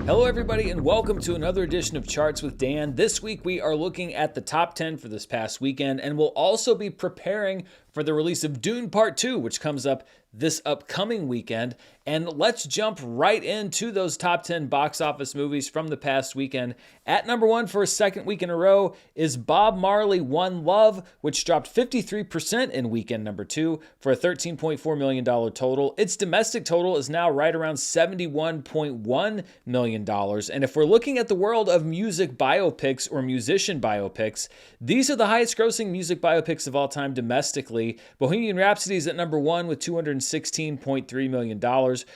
Hello everybody and welcome to another edition of Charts with Dan. This week we are looking at the top 10 for this past weekend, and we'll also be preparing for the release of Dune Part 2, which comes up this upcoming weekend. And let's jump right into those top 10 box office movies from the past weekend. At number 1 for a second week in a row is Bob Marley, One Love, which dropped 53% in weekend number 2 for a $13.4 million total. Its domestic total is now right around $71.1 million. And if we're looking at the world of music biopics or musician biopics, these are the highest grossing music biopics of all time domestically. Bohemian Rhapsody is at number 1 with $216.3 million.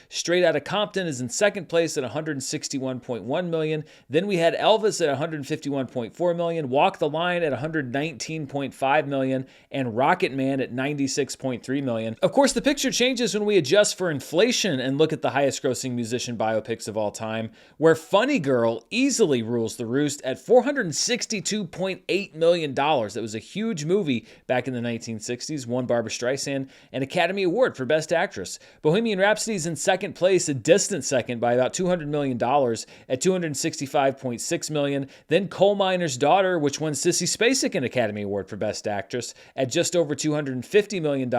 Straight Outta Compton is in second place at $161.1 million. Then we had Elvis at $151.4 million, Walk the Line at $119.5 million, and Rocket Man at $96.3 million. Of course, the picture changes when we adjust for inflation and look at the highest grossing musician biopics of all time, where Funny Girl easily rules the roost at $462.8 million. That was a huge movie back in the 1960s, won Barbra Streisand an Academy Award for Best Actress. Bohemian Rhapsody is in second place, a distant second by about $200 million at $265.6 million. Then Coal Miner's Daughter, which won Sissy Spacek an Academy Award for Best Actress at just over $250 million.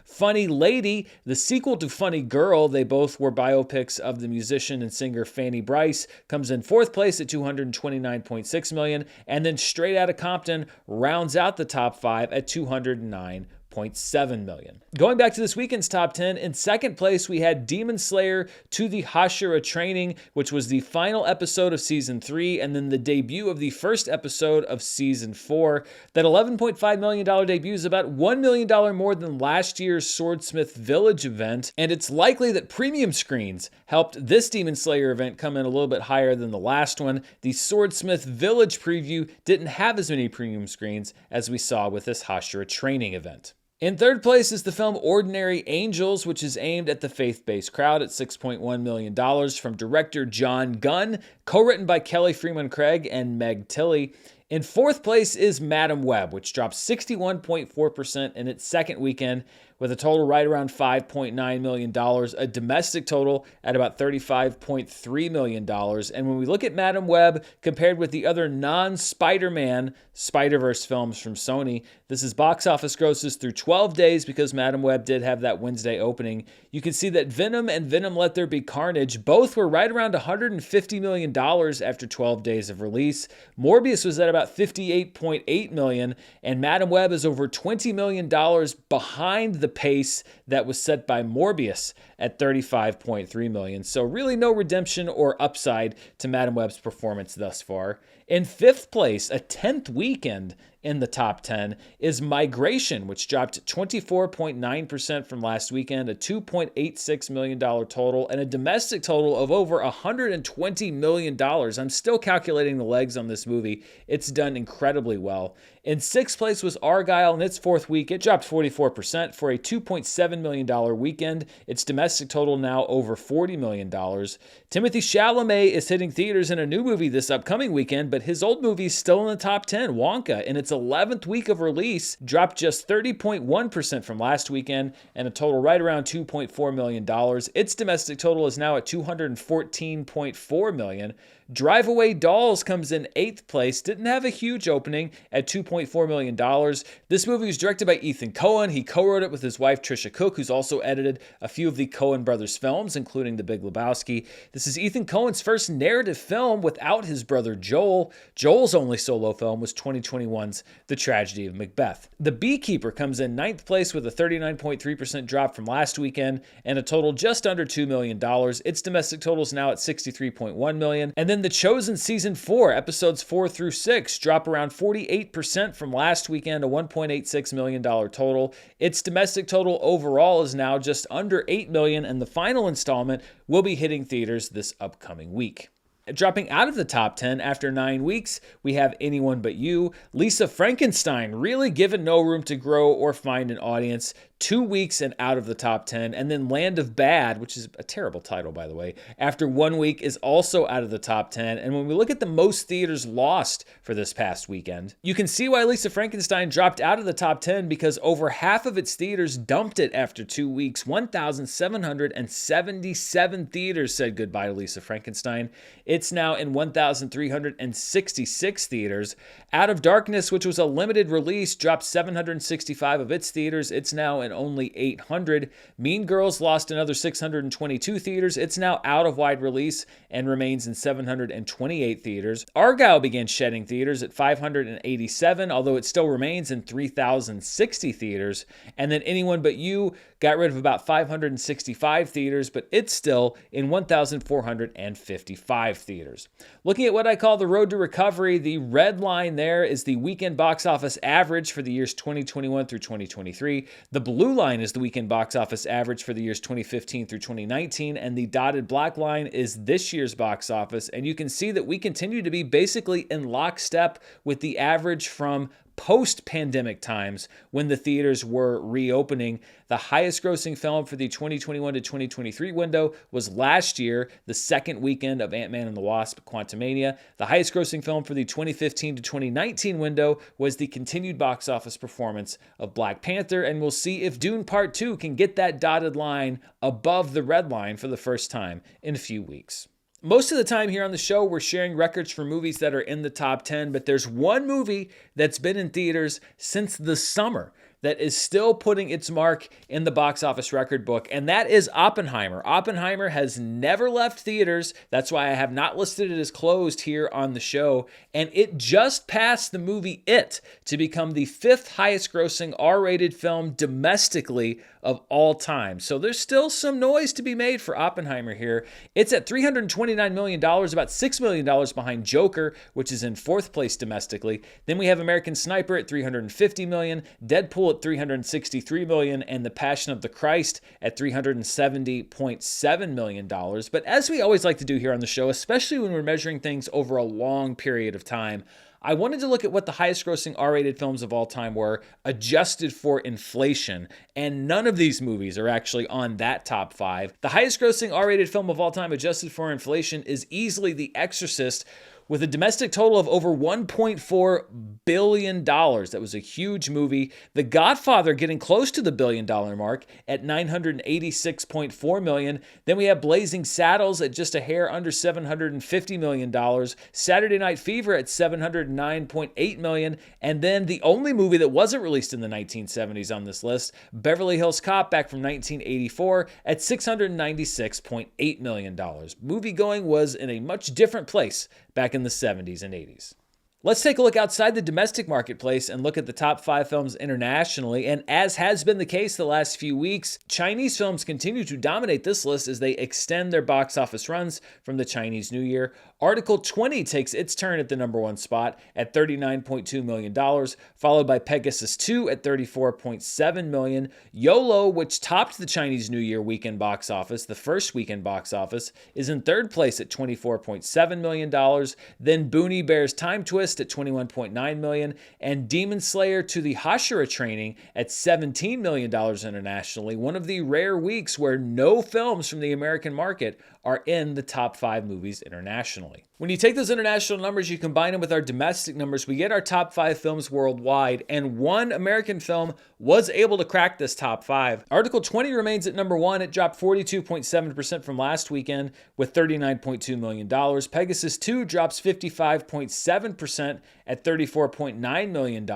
Funny Lady, the sequel to Funny Girl, they both were biopics of the musician and singer Fanny Brice, comes in fourth place at $229.6 million. And then Straight Outta Compton rounds out the top 5 at $209.7 million. Going back to this weekend's top 10, in second place we had Demon Slayer to the Hashira Training, which was the final episode of season 3 and then the debut of the first episode of season 4. That $11.5 million debut is about $1 million more than last year's Swordsmith Village event, and it's likely that premium screens helped this Demon Slayer event come in a little bit higher than the last one. The Swordsmith Village preview didn't have as many premium screens as we saw with this Hashira Training event. In third place is the film Ordinary Angels, which is aimed at the faith-based crowd at $6.1 million from director John Gunn, co-written by Kelly Freeman Craig and Meg Tilly. In fourth place is Madam Web, which dropped 61.4% in its second weekend with a total right around $5.9 million, a domestic total at about $35.3 million. And when we look at Madam Web compared with the other non-Spider-Man Spider-Verse films from Sony, this is box office grosses through 12 days because Madam Web did have that Wednesday opening. You can see that Venom and Venom Let There Be Carnage both were right around $150 million after 12 days of release. Morbius was at about $58.8 million, and Madam Web is over $20 million behind the pace that was set by Morbius at $35.3 million. So really no redemption or upside to Madam Web's performance thus far. In fifth place, a 10th weekend in the top 10, is Migration, which dropped 24.9% from last weekend, a $2.86 million total, and a domestic total of over $120 million. I'm still calculating the legs on this movie. It's done incredibly well. In sixth place was Argylle. In its fourth week, it dropped 44% for a $2.7 million weekend. Its domestic total now over $40 million. Timothée Chalamet is hitting theaters in a new movie this upcoming weekend, but his old movie is still in the top 10, Wonka. In its 11th week of release, dropped just 30.1% from last weekend and a total right around $2.4 million. Its domestic total is now at $214.4 million. Drive Away Dolls comes in 8th place, didn't have a huge opening at $2.4 million. This movie was directed by Ethan Coen. He co-wrote it with his wife Trisha Cook, who's also edited a few of the Coen brothers films, including The Big Lebowski. This is Ethan Coen's first narrative film without his brother Joel. Joel's only solo film was 2021's The Tragedy of Macbeth. The Beekeeper comes in 9th place with a 39.3% drop from last weekend and a total just under $2 million. Its domestic total is now at $63.1 million. And then The Chosen Season 4, episodes 4 through 6, drop around 48% from last weekend, a $1.86 million total. Its domestic total overall is now just under $8 million, and the final installment will be hitting theaters this upcoming week. Dropping out of the top 10 after 9 weeks, we have Anyone But You. Lisa Frankenstein really given no room to grow or find an audience. 2 weeks and out of the top 10. And then Land of Bad, which is a terrible title, by the way, after 1 week is also out of the top 10. And when we look at the most theaters lost for this past weekend, you can see why Lisa Frankenstein dropped out of the top 10, because over half of its theaters dumped it after 2 weeks. 1,777 theaters said goodbye to Lisa Frankenstein. It's now in 1,366 theaters. Out of Darkness, which was a limited release, dropped 765 of its theaters. It's now in only 800. Mean Girls lost another 622 theaters. It's now out of wide release and remains in 728 theaters. Argylle began shedding theaters at 587, although it still remains in 3,060 theaters. And then Anyone But You got rid of about 565 theaters, but it's still in 1,455 theaters. Looking at what I call the road to recovery, the red line there is the weekend box office average for the years 2021 through 2023. The blue line is the weekend box office average for the years 2015 through 2019, and the dotted black line is this year's box office. And you can see that we continue to be basically in lockstep with the average from post-pandemic times when the theaters were reopening. The highest grossing film for the 2021 to 2023 window was last year, the second weekend of Ant-Man and the Wasp: Quantumania. The highest grossing film for the 2015 to 2019 window was the continued box office performance of Black Panther, and we'll see if Dune Part 2 can get that dotted line above the red line for the first time in a few weeks. Most of the time here on the show, we're sharing records for movies that are in the top 10, but there's one movie that's been in theaters since the summer that is still putting its mark in the box office record book, and that is Oppenheimer. Oppenheimer has never left theaters. That's why I have not listed it as closed here on the show, and it just passed the movie It to become the 5th highest grossing R-rated film domestically of all time. So there's still some noise to be made for Oppenheimer here. It's at $329 million, about $6 million behind Joker, which is in 4th place domestically. Then we have American Sniper at $350 million, Deadpool at $363 million, and The Passion of the Christ at $370.7 million. But as we always like to do here on the show, especially when we're measuring things over a long period of time, I wanted to look at what the highest grossing R-rated films of all time were, adjusted for inflation, and none of these movies are actually on that top 5. The highest grossing R-rated film of all time adjusted for inflation is easily The Exorcist, with a domestic total of over $1.4 billion. That was a huge movie. The Godfather getting close to the $1 billion mark at $986.4 million. Then we have Blazing Saddles at just a hair under $750 million. Saturday Night Fever at $709.8 million. And then the only movie that wasn't released in the 1970s on this list, Beverly Hills Cop, back from 1984 at $696.8 million. Moviegoing was in a much different place back in the 70s and 80s. Let's take a look outside the domestic marketplace and look at the top 5 films internationally. And as has been the case the last few weeks, Chinese films continue to dominate this list as they extend their box office runs from the Chinese New Year. Article 20 takes its turn at the number 1 spot at $39.2 million, followed by Pegasus 2 at $34.7 million. YOLO, which topped the Chinese New Year weekend box office, the first weekend box office, is in 3rd place at $24.7 million. Then Boonie Bear's Time Twist at $21.9 million, and Demon Slayer to the Hashira Training at $17 million internationally, one of the rare weeks where no films from the American market are in the top 5 movies internationally. When you take those international numbers, you combine them with our domestic numbers, we get our top 5 films worldwide, and one American film was able to crack this top 5. Article 20 remains at number 1. It dropped 42.7% from last weekend with $39.2 million. Pegasus 2 drops 55.7% at $34.9 million.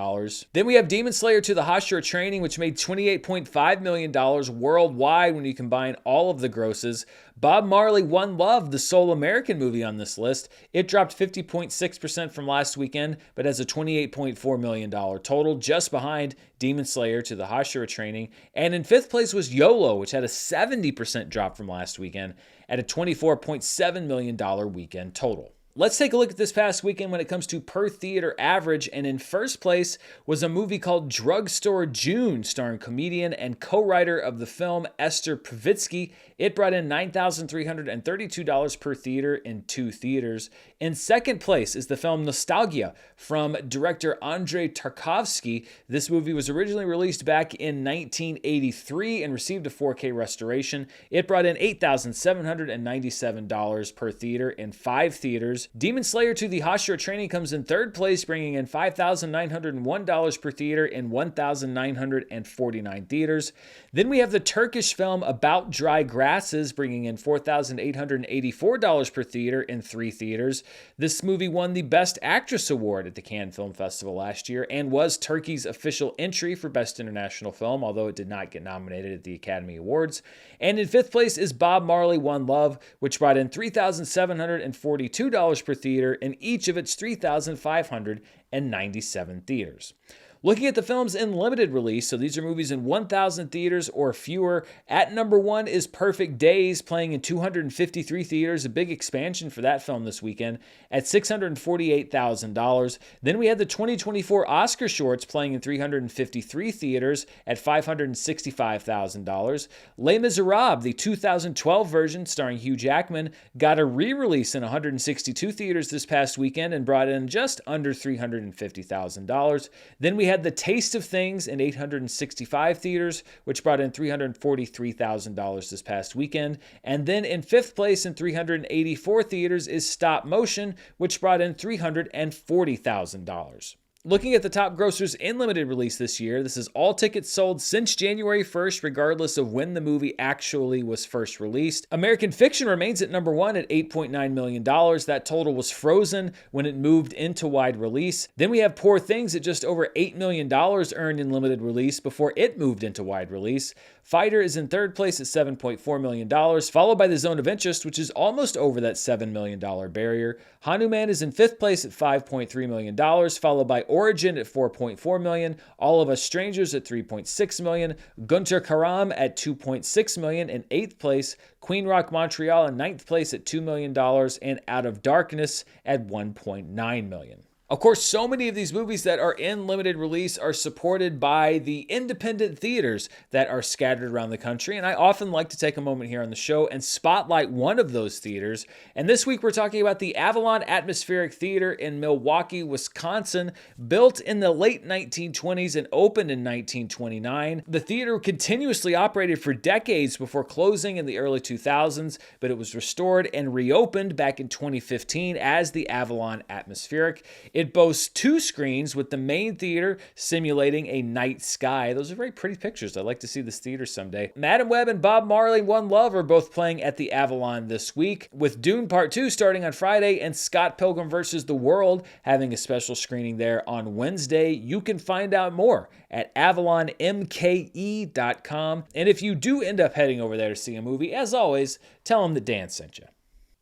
Then we have Demon Slayer to the Hashira Training, which made $28.5 million worldwide when you combine all of the grosses. Bob Marley: One Love, the sole American movie on this list, it dropped 50.6% from last weekend, but has a $28.4 million total, just behind Demon Slayer to the Hashira Training. And in 5th place was YOLO, which had a 70% drop from last weekend at a $24.7 million weekend total. Let's take a look at this past weekend when it comes to per theater average, and in first place was a movie called Drugstore June, starring comedian and co-writer of the film Esther Povitsky. It brought in $9,332 per theater in 2 theaters. In second place is the film Nostalgia from director Andrei Tarkovsky. This movie was originally released back in 1983 and received a 4K restoration. It brought in $8,797 per theater in 5 theaters. Demon Slayer 2: The Hashira Training comes in third place, bringing in $5,901 per theater in 1,949 theaters. Then we have the Turkish film About Dry Grasses, bringing in $4,884 per theater in 3 theaters. This movie won the Best Actress Award at the Cannes Film Festival last year and was Turkey's official entry for Best International Film, although it did not get nominated at the Academy Awards. And in 5th place is Bob Marley: One Love, which brought in $3,742 per theater in each of its 3,597 theaters. Looking at the films in limited release, so these are movies in 1,000 theaters or fewer, at number 1 is Perfect Days, playing in 253 theaters, a big expansion for that film this weekend, at $648,000. Then we had the 2024 Oscar shorts playing in 353 theaters at $565,000. Les Miserables, the 2012 version starring Hugh Jackman, got a re-release in 162 theaters this past weekend and brought in just under $350,000. Then we had The Taste of Things in 865 theaters, which brought in $343,000 this past weekend. And then in 5th place in 384 theaters is Stop Motion, which brought in $340,000. Looking at the top grossers in limited release this year, this is all tickets sold since January 1st, regardless of when the movie actually was first released. American Fiction remains at number 1 at $8.9 million. That total was frozen when it moved into wide release. Then we have Poor Things at just over $8 million earned in limited release before it moved into wide release. Fighter is in 3rd place at $7.4 million, followed by The Zone of Interest, which is almost over that $7 million barrier. Hanuman is in 5th place at $5.3 million, followed by Origin at $4.4 million, All of Us Strangers at $3.6 million, Gunter Karam at $2.6 million in 8th place, Queen Rock Montreal in 9th place at $2 million, and Out of Darkness at $1.9 million. Of course, so many of these movies that are in limited release are supported by the independent theaters that are scattered around the country, and I often like to take a moment here on the show and spotlight one of those theaters. And this week we're talking about the Avalon Atmospheric Theater in Milwaukee, Wisconsin. Built in the late 1920s and opened in 1929. The theater continuously operated for decades before closing in the early 2000s, but it was restored and reopened back in 2015 as the Avalon Atmospheric. It boasts 2 screens, with the main theater simulating a night sky. Those are very pretty pictures. I'd like to see this theater someday. Madam Web and Bob Marley: One Love are both playing at the Avalon this week, with Dune Part 2 starting on Friday and Scott Pilgrim vs. the World having a special screening there on Wednesday. You can find out more at avalonmke.com. And if you do end up heading over there to see a movie, as always, tell them that Dan sent you.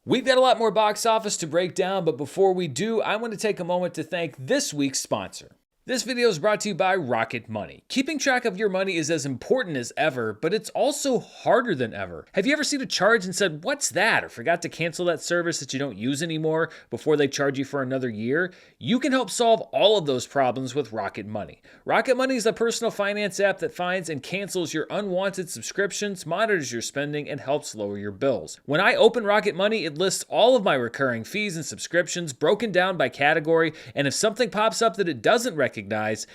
We've got a lot more box office to break down, but before we do, I want to take a moment to thank this week's sponsor. This video is brought to you by Rocket Money. Keeping track of your money is as important as ever, but it's also harder than ever. Have you ever seen a charge and said, "What's that?" or forgot to cancel that service that you don't use anymore before they charge you for another year? You can help solve all of those problems with Rocket Money. Rocket Money is a personal finance app that finds and cancels your unwanted subscriptions, monitors your spending, and helps lower your bills. When I open Rocket Money, it lists all of my recurring fees and subscriptions broken down by category, and if something pops up that it doesn't recognize,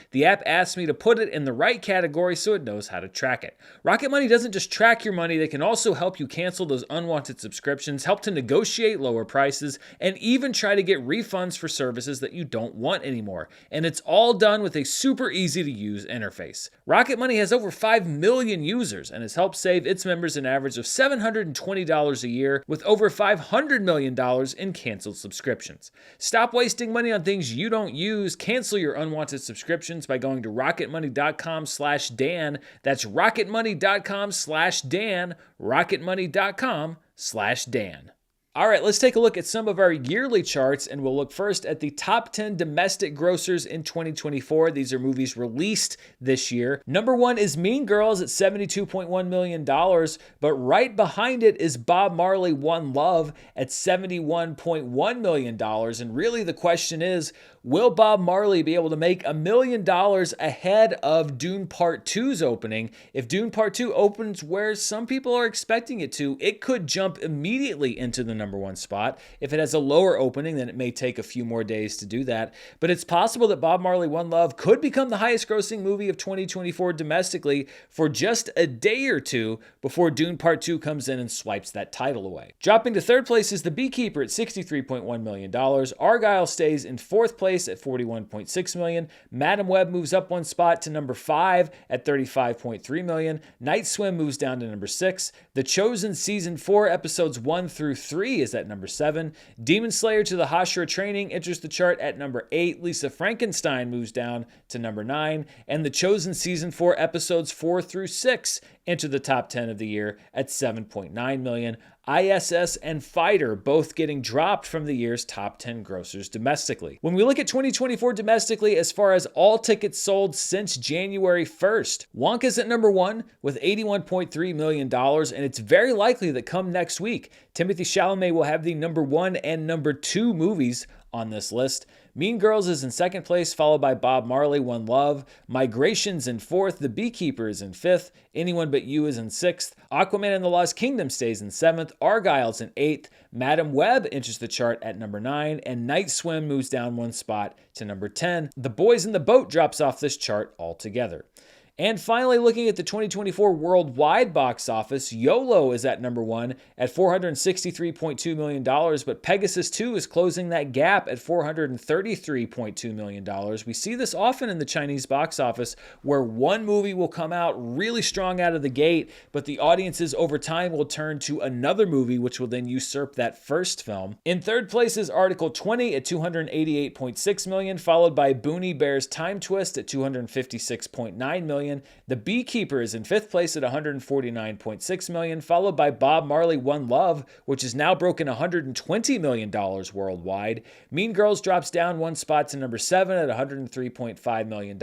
the app asks me to put it in the right category so it knows how to track it. Rocket Money doesn't just track your money, they can also help you cancel those unwanted subscriptions, help to negotiate lower prices, and even try to get refunds for services that you don't want anymore. And it's all done with a super easy to use interface. Rocket Money has over 5 million users and has helped save its members an average of $720 a year, with over $500 million in canceled subscriptions. Stop wasting money on things you don't use. Cancel your unwanted subscriptions by going to rocketmoney.com/Dan. That's rocketmoney.com/Dan, rocketmoney.com/Dan. All right, let's take a look at some of our yearly charts, and we'll look first at the top 10 domestic grossers in 2024. These are movies released this year. Number 1 is Mean Girls at $72.1 million, but right behind it is Bob Marley, One Love at $71.1 million. And really the question is, will Bob Marley be able to make $1 million ahead of Dune Part 2's opening? If Dune Part 2 opens where some people are expecting it to, it could jump immediately into the number 1 spot. If it has a lower opening, then it may take a few more days to do that. But it's possible that Bob Marley, One Love could become the highest grossing movie of 2024 domestically for just a day or two before Dune Part 2 comes in and swipes that title away. Dropping to third place is The Beekeeper at $63.1 million. Argylle stays in fourth place at $41.6 million. Madam Web moves up 1 spot to number 5 at $35.3 million. Night Swim moves down to number 6. The Chosen Season 4 episodes 1 through 3 is at number 7. Demon Slayer to the Hashira Training enters the chart at number 8. Lisa Frankenstein moves down to number 9. And The Chosen Season 4 episodes 4 through 6 enter the top 10 of the year at $7.9 million. ISS and Fighter both getting dropped from the year's top 10 grossers domestically. When we look at 2024 domestically, as far as all tickets sold since January 1st, Wonka's at number 1 with $81.3 million, and it's very likely that come next week, Timothée Chalamet will have the number 1 and number 2 movies on this list. Mean Girls is in second place, followed by Bob Marley, One Love. Migration's in fourth. The Beekeeper is in fifth. Anyone But You is in sixth. Aquaman and the Lost Kingdom stays in seventh. Argylle's in eighth. Madam Web enters the chart at number 9. And Night Swim moves down 1 spot to number 10. The Boys in the Boat drops off this chart altogether. And finally, looking at the 2024 worldwide box office, YOLO is at number 1 at $463.2 million, but Pegasus 2 is closing that gap at $433.2 million. We see this often in the Chinese box office, where one movie will come out really strong out of the gate, but the audiences over time will turn to another movie, which will then usurp that first film. In third place is Article 20 at $288.6 million, followed by Boonie Bear's Time Twist at $256.9 million. The Beekeeper is in fifth place at $149.6 million, followed by Bob Marley, One Love, which has now broken $120 million worldwide. Mean Girls drops down 1 spot to number 7 at $103.5 million.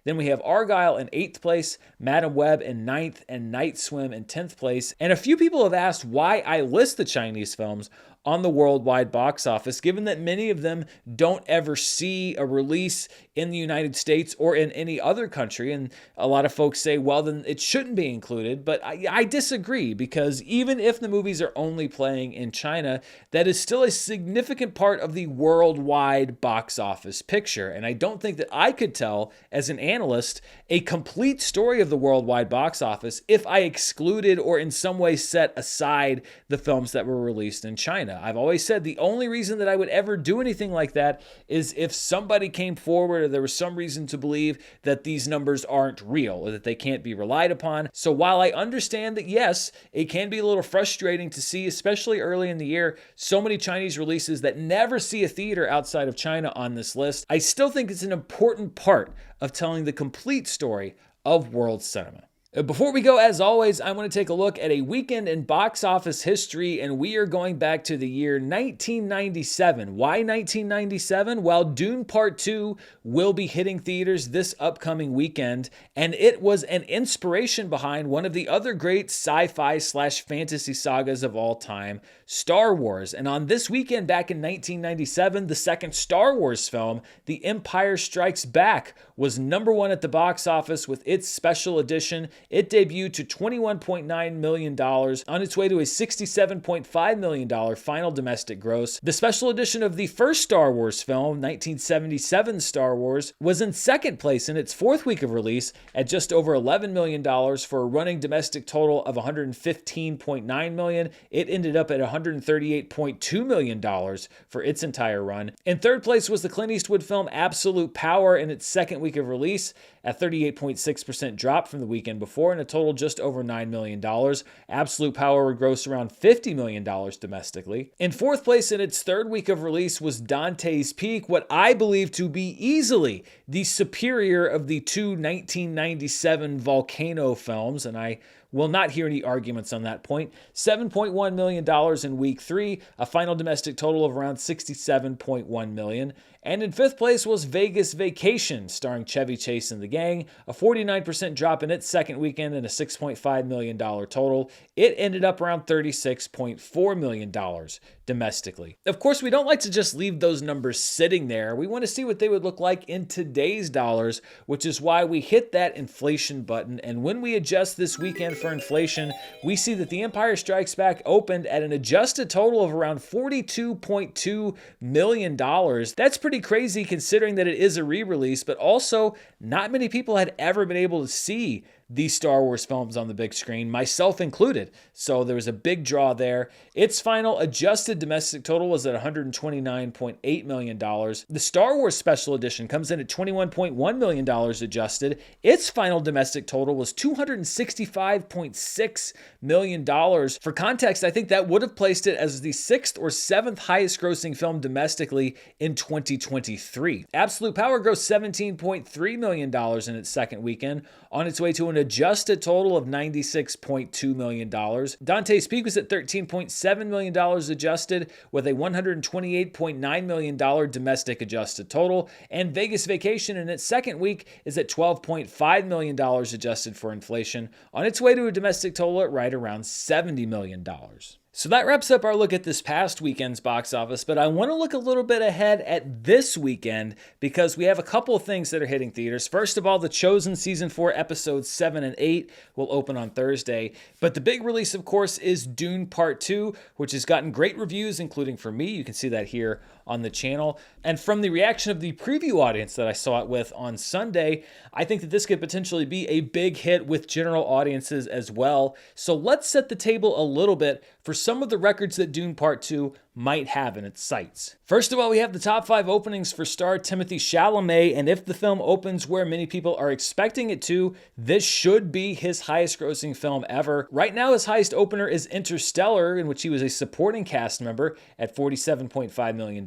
Then we have Argylle in 8th place, Madam Web in 9th, and Night Swim in 10th place. And a few people have asked why I list the Chinese films on the worldwide box office, given that many of them don't ever see a release in the United States or in any other country. And a lot of folks say, well, then it shouldn't be included. But I disagree, because even if the movies are only playing in China, that is still a significant part of the worldwide box office picture. And I don't think that I could tell, as an analyst, a complete story of the worldwide box office if I excluded or in some way set aside the films that were released in China. I've always said the only reason that I would ever do anything like that is if somebody came forward or there was some reason to believe that these numbers aren't real or that they can't be relied upon. So while I understand that, yes, it can be a little frustrating to see, especially early in the year, so many Chinese releases that never see a theater outside of China on this list, I still think it's an important part of telling the complete story of world cinema. Before we go, as always, I want to take a look at a weekend in box office history, and we are going back to the year 1997. Why 1997? Well, Dune Part 2 will be hitting theaters this upcoming weekend, and it was an inspiration behind one of the other great sci-fi/fantasy sagas of all time, Star Wars. And on this weekend back in 1997, the second Star Wars film, The Empire Strikes Back, was number 1 at the box office with its special edition. It debuted to $21.9 million on its way to a $67.5 million final domestic gross. The special edition of the first Star Wars film, 1977 Star Wars, was in second place in its 4th week of release at just over $11 million for a running domestic total of $115.9 million. It ended up at $138.2 million for its entire run. In third place was the Clint Eastwood film Absolute Power in its 2nd week of release at 38.6% drop from the weekend before, and a total just over $9 million. Absolute Power would gross around $50 million domestically. In 4th place in its 3rd week of release was Dante's Peak, what I believe to be easily the superior of the two 1997 Volcano films, and I will not hear any arguments on that point. $7.1 million in week 3, a final domestic total of around $67.1 million. And in 5th place was Vegas Vacation, starring Chevy Chase and the gang, a 49% drop in its second weekend and a $6.5 million total. It ended up around $36.4 million domestically. Of course, we don't like to just leave those numbers sitting there. We want to see what they would look like in today's dollars, which is why we hit that inflation button. And when we adjust this weekend for inflation, we see that The Empire Strikes Back opened at an adjusted total of around $42.2 million. That's pretty crazy considering that it is a re-release, but also not many people had ever been able to see these Star Wars films on the big screen, myself included. So there was a big draw there. Its final adjusted domestic total was at $129.8 million. The Star Wars Special Edition comes in at $21.1 million adjusted. Its final domestic total was $265.6 million. For context, I think that would have placed it as the 6th or 7th highest grossing film domestically in 2023. Absolute Power grossed $17.3 million in its second weekend, on its way to an adjusted total of $96.2 million. Dante's Peak was at $13.7 million adjusted, with a $128.9 million domestic adjusted total. And Vegas Vacation in its second week is at $12.5 million adjusted for inflation, on its way to a domestic total at right around $70 million. So that wraps up our look at this past weekend's box office, but I want to look a little bit ahead at this weekend because we have a couple of things that are hitting theaters. First of all, The Chosen Season 4 episodes 7 and 8 will open on Thursday, but the big release, of course, is Dune Part 2, which has gotten great reviews, including for me. You can see that here on the channel. And from the reaction of the preview audience that I saw it with on Sunday, I think that this could potentially be a big hit with general audiences as well. So let's set the table a little bit for some of the records that Dune Part 2 might have in its sights. First of all, we have the top 5 openings for star Timothée Chalamet, and if the film opens where many people are expecting it to, this should be his highest grossing film ever. Right now, his highest opener is Interstellar, in which he was a supporting cast member at $47.5 million.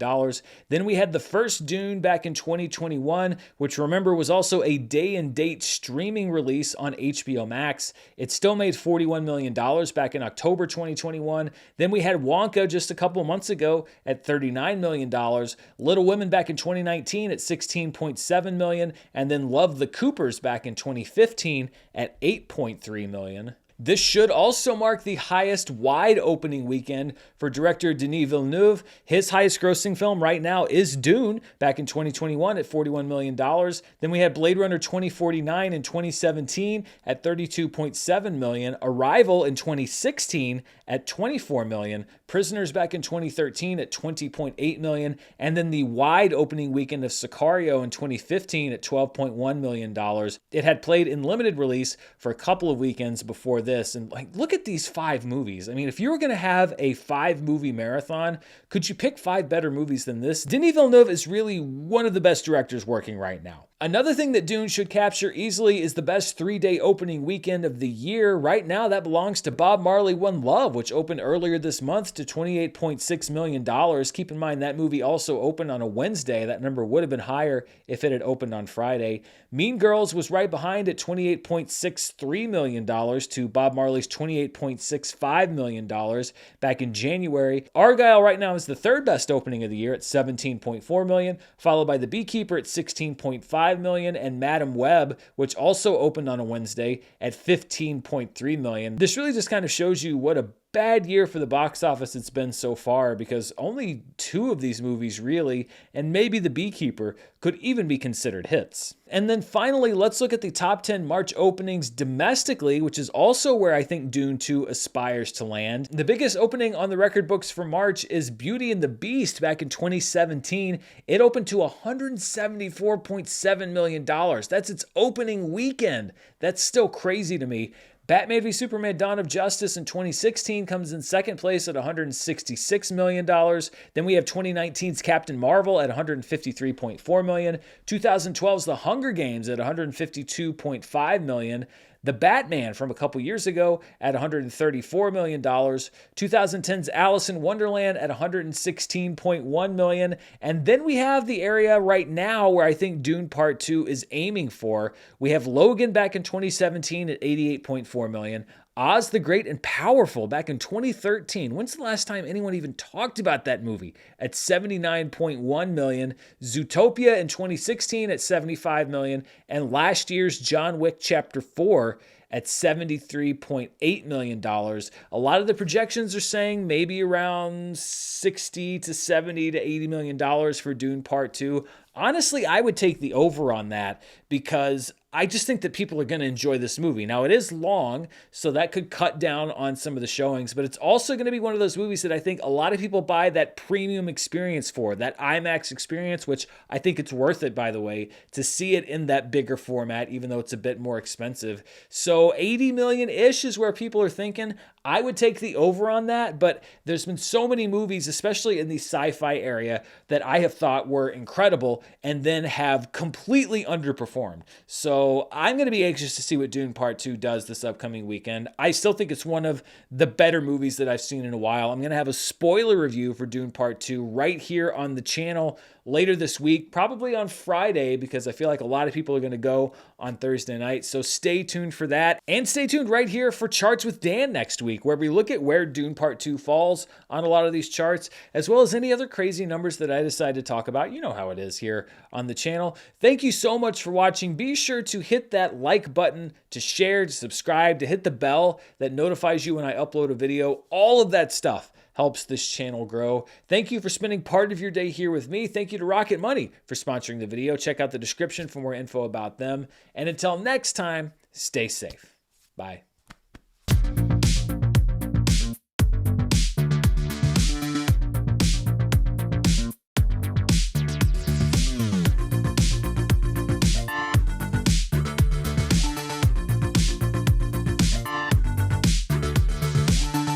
Then we had the first Dune back in 2021, which remember was also a day-and-date streaming release on HBO Max. It still made $41 million back in October 2021. Then we had Wonka just a couple months ago at $39 million, Little Women back in 2019 at $16.7 million, and then Love the Coopers back in 2015 at $8.3 million. This should also mark the highest wide opening weekend for director Denis Villeneuve. His highest grossing film right now is Dune, back in 2021 at $41 million. Then we had Blade Runner 2049 in 2017 at $32.7 million. Arrival in 2016 at $24 million. Prisoners back in 2013 at $20.8 million. And then the wide opening weekend of Sicario in 2015 at $12.1 million. It had played in limited release for a couple of weekends before this. And like, look at these 5 movies. I mean, if you were going to have a 5-movie marathon, could you pick 5 better movies than this? Denis Villeneuve is really one of the best directors working right now. Another thing that Dune should capture easily is the best 3-day opening weekend of the year. Right now, that belongs to Bob Marley One Love, which opened earlier this month to $28.6 million. Keep in mind that movie also opened on a Wednesday. That number would have been higher if it had opened on Friday. Mean Girls was right behind at $28.63 million to Bob Marley's $28.65 million back in January. Argyle right now is the 3rd best opening of the year at $17.4 million, followed by The Beekeeper at $16.5 million, and Madam Web, which also opened on a Wednesday at $15.3 million. This really just kind of shows you what a bad year for the box office it's been so far, because only 2 of these movies really, and maybe The Beekeeper, could even be considered hits. And then finally, let's look at the top 10 March openings domestically, which is also where I think Dune 2 aspires to land. The biggest opening on the record books for March is Beauty and the Beast back in 2017. It opened to $174.7 million. That's its opening weekend. That's still crazy to me. Batman v Superman Dawn of Justice in 2016 comes in second place at $166 million. Then we have 2019's Captain Marvel at $153.4 million. 2012's The Hunger Games at $152.5 million. The Batman from a couple years ago at $134 million. 2010's Alice in Wonderland at $116.1 million. And then we have the area right now where I think Dune Part 2 is aiming for. We have Logan back in 2017 at $88.4 million. Oz the Great and Powerful back in 2013. When's the last time anyone even talked about that movie? At 79.1 million. Zootopia in 2016 at 75 million. And last year's John Wick Chapter 4 at $73.8 million. A lot of the projections are saying maybe around 60 to 70 to $80 million for Dune Part 2. Honestly, I would take the over on that because I just think that people are going to enjoy this movie. Now, it is long, so that could cut down on some of the showings, but it's also going to be one of those movies that I think a lot of people buy that premium experience for, that IMAX experience, which I think it's worth it, by the way, to see it in that bigger format, even though it's a bit more expensive. So 80 million-ish is where people are thinking. I would take the over on that, but there's been so many movies, especially in the sci-fi area, that I have thought were incredible and then have completely underperformed. So I'm going to be anxious to see what Dune Part 2 does this upcoming weekend. I still think it's one of the better movies that I've seen in a while. I'm going to have a spoiler review for Dune Part 2 right here on the channel later this week, probably on Friday, because I feel like a lot of people are going to go on Thursday night. So stay tuned for that. And stay tuned right here for Charts with Dan next week, where we look at where Dune Part 2 falls on a lot of these charts, as well as any other crazy numbers that I decide to talk about. You know how it is here on the channel. Thank you so much for watching. Be sure to hit that like button, to share, to subscribe, to hit the bell that notifies you when I upload a video. All of that stuff helps this channel grow. Thank you for spending part of your day here with me. Thank you to Rocket Money for sponsoring the video. Check out the description for more info about them. And until next time, stay safe. Bye.